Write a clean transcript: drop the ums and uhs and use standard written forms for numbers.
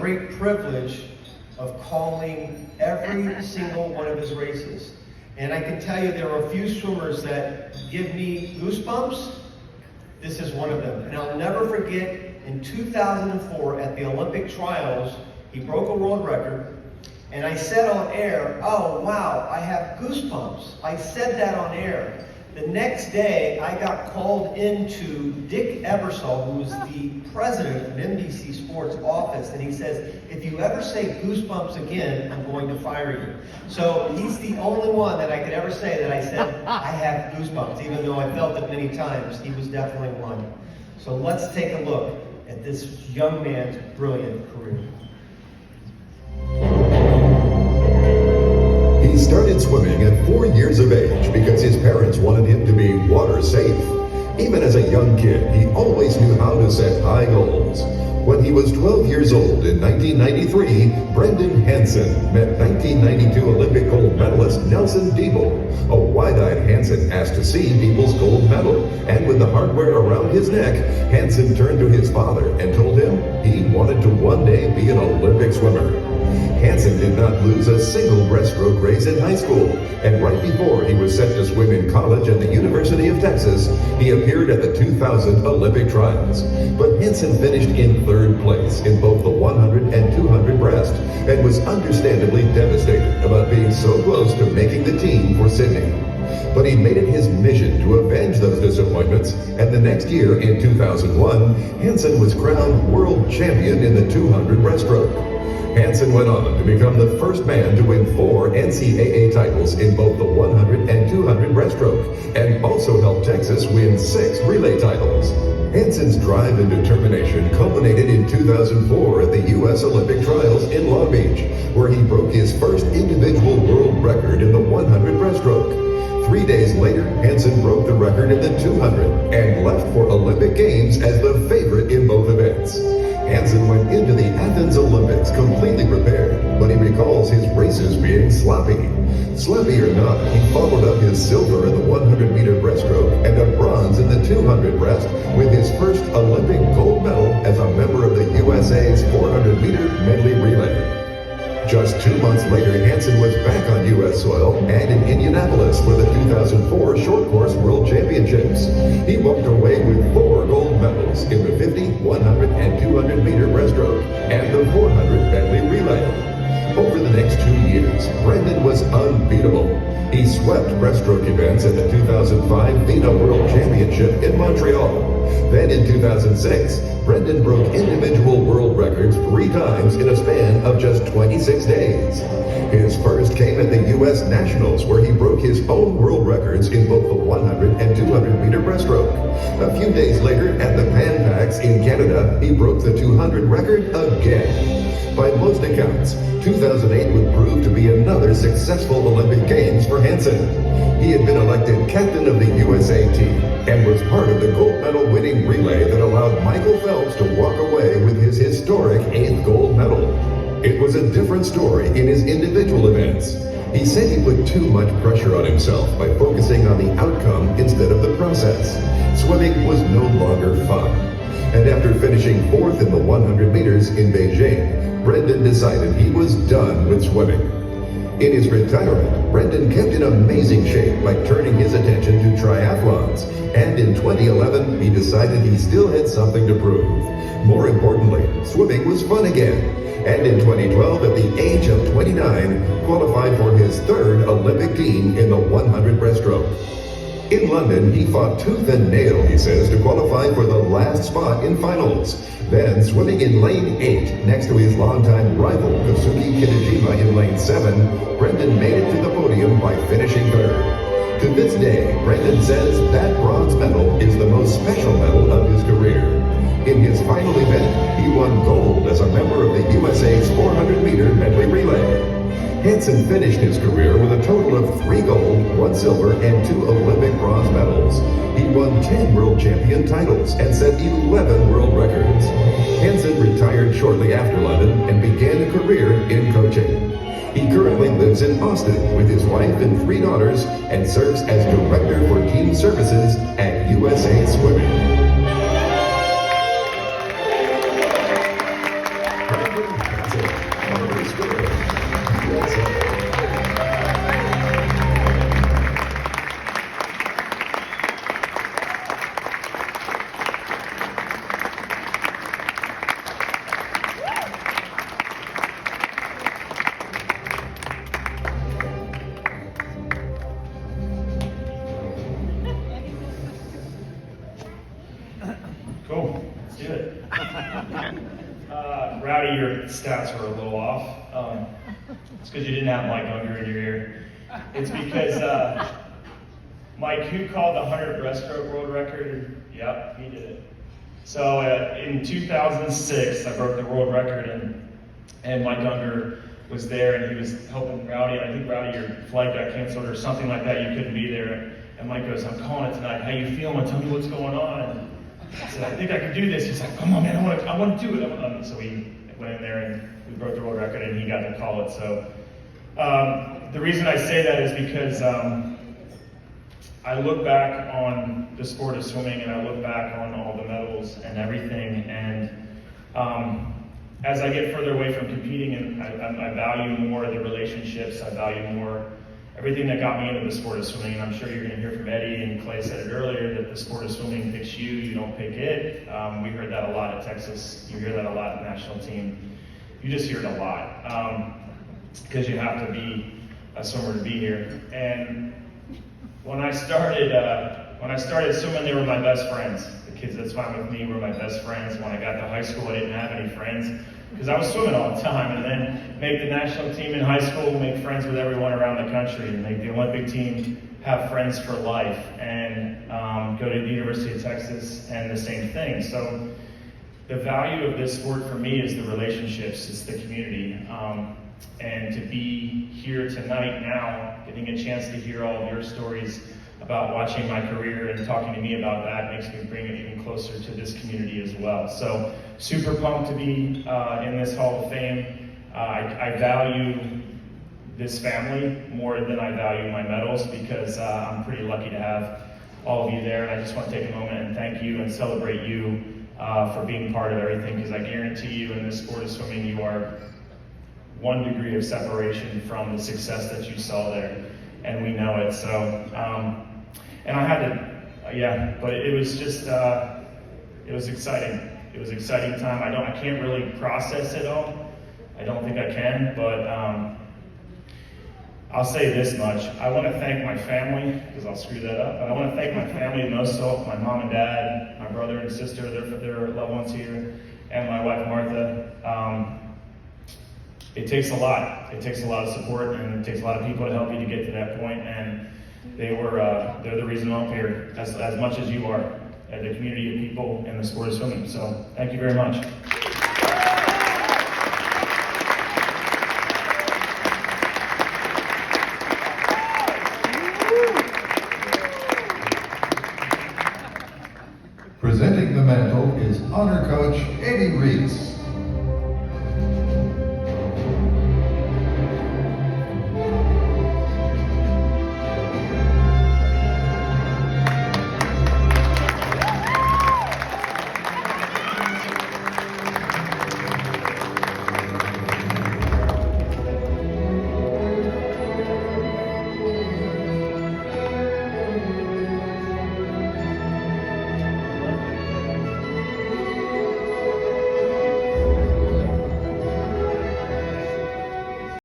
Great privilege of calling every single one of his races. And I can tell you there are a few swimmers that give me goosebumps. This is one of them. And I'll never forget, in 2004 at the Olympic trials, he broke a world record. And I said on air, "Oh wow, I have goosebumps." I said that on air. The next day, I got called into Dick Ebersol, who was the president of NBC Sports office, and he says, "If you ever say goosebumps again, I'm going to fire you." So he's the only one that I could ever say that I said, "I have goosebumps," even though I felt it many times. He was definitely one. So let's take a look at this young man's brilliant career. He started swimming at 4 years of age because his parents wanted him to be water safe. Even as a young kid, he always knew how to set high goals. When he was 12 years old in 1993, Brendan Hansen met 1992 Olympic gold medalist Nelson Diebel. A wide-eyed Hansen asked to see Diebel's gold medal, and with the hardware around his neck, Hansen turned to his father and told him he wanted to one day be an Olympic swimmer. Hansen did not lose a single breaststroke race in high school, and right before he was set to swim in college at the University of Texas, he appeared at the 2000 Olympic trials. But Hansen finished in third place in both the 100 and 200 breast, and was understandably devastated about being so close to making the team for Sydney. But he made it his mission to avenge those disappointments, and the next year, in 2001, Hansen was crowned world champion in the 200 breaststroke. Hansen went on to become the first man to win 4 NCAA titles in both the 100 and 200 breaststroke, and also helped Texas win 6 relay titles. Hansen's drive and determination culminated in 2004 at the U.S. Olympic Trials in Long Beach, where he broke his first individual world record in the 100 breaststroke. 3 days later, Hansen broke the record in the 200 and left for Olympic Games as the favorite in both events. Hansen went into the Athens Olympics completely prepared, but he recalls his races being sloppy. Sloppy or not, he followed up his silver in the 100-meter breaststroke and a bronze in the 200 breast with his first Olympic gold medal as a member of the USA's 400-meter medley relay. Just 2 months later, Hansen was back on U.S. soil and in Indianapolis for the 2004 Short Course World Championships. He walked away with 4 gold medals in the 50, 100, and 200-meter breaststroke and the 400 medley relay. Over the next 2 years, Brendan was unbeatable. He swept breaststroke events at the 2005 VINA World Championship in Montreal. Then in 2006, Brendan broke individual world records 3 times in a span of just 26 days. His first came at the U.S. Nationals, where he broke his own world records in both the 100 and 200-meter breaststroke. A few days later, at the Pan Pacs in Canada, he broke the 200 record again. By most accounts, 2008 would prove to be another successful Olympic Games for Hansen. He had been elected captain of the USA team and was part of the gold medal winning relay that allowed Michael Phelps to walk away with his historic 8th gold medal. It was a different story in his individual events. He said he put too much pressure on himself by focusing on the outcome instead of the process. Swimming was no longer fun. And after finishing 4th in the 100 meters in Beijing, Brendan decided he was done with swimming. In his retirement, Brendan kept in amazing shape by turning his attention to triathlons, and in 2011, he decided he still had something to prove. More importantly, swimming was fun again, and in 2012, at the age of 29, qualified for his 3rd Olympic team in the 100 breaststroke. In London, he fought tooth and nail, he says, to qualify for the last spot in finals. Then, swimming in lane 8, next to his longtime rival, Kazuki Kitejima, in lane 7, Brendan made it to the podium by finishing 3rd. To this day, Brendan says that bronze medal is the most special medal of his career. In his final event, he won gold as a member of the USA's 400-meter medley relay. Hansen finished his career with a total of 3 gold, 1 silver, and 2 Olympic bronze medals. He won 10 world champion titles and set 11 world records. Hansen retired shortly after London and began a career in coaching. He currently lives in Austin with his wife and 3 daughters and serves as Director for Team Services at USA Swimming. Cool, let's do it. Rowdy, your stats were a little off. It's because you didn't have Mike Unger in your ear. It's because Mike, who called the 100 breaststroke world record? Yep, he did it. So in 2006, I broke the world record, and Mike Unger was there, and he was helping Rowdy. I think Rowdy, your flight got canceled or something like that. You couldn't be there. And Mike goes, "I'm calling it tonight. How you feeling? Tell me what's going on." And I said, "I think I can do this." He's like, "Come on, man, I want to do it." So we went in there and we broke the world record, and he got to call it. So the reason I say that is because I look back on the sport of swimming, and I look back on all the medals and everything, and as I get further away from competing, and I value more the relationships, I value more everything that got me into the sport of swimming. And I'm sure you're going to hear from Eddie, and Clay said it earlier, that the sport of swimming picks you, you don't pick it. We heard that a lot at Texas. You hear that a lot at the national team. You just hear it a lot because you have to be a swimmer to be here. And when I started swimming, they were my best friends. The kids that swam with me were my best friends. When I got to high school, I didn't have any friends because I was swimming all the time. And then make the national team in high school, make friends with everyone around the country, and make the Olympic team, have friends for life, and go to the University of Texas, and the same thing. So the value of this sport for me is the relationships, it's the community. And to be here tonight now, getting a chance to hear all of your stories about watching my career and talking to me about that makes me bring it even closer to this community as well. So super pumped to be in this Hall of Fame. I value this family more than I value my medals because I'm pretty lucky to have all of you there. And I just want to take a moment and thank you and celebrate you for being part of everything, because I guarantee you in this sport of swimming, you are 1 degree of separation from the success that you saw there, and we know it. So, and I had to, but it was just, it was exciting. It was an exciting time. I can't really process it all. I don't think I can, but I'll say this much. I want to thank my family, because I'll screw that up, but I want to thank my family most of all, my mom and dad, my brother and sister, their loved ones here, and my wife Martha. It takes a lot. It takes a lot of support, and it takes a lot of people to help you to get to that point. And they're the reason I'm here, as much as you are, the community of people in the sport of swimming. So thank you very much.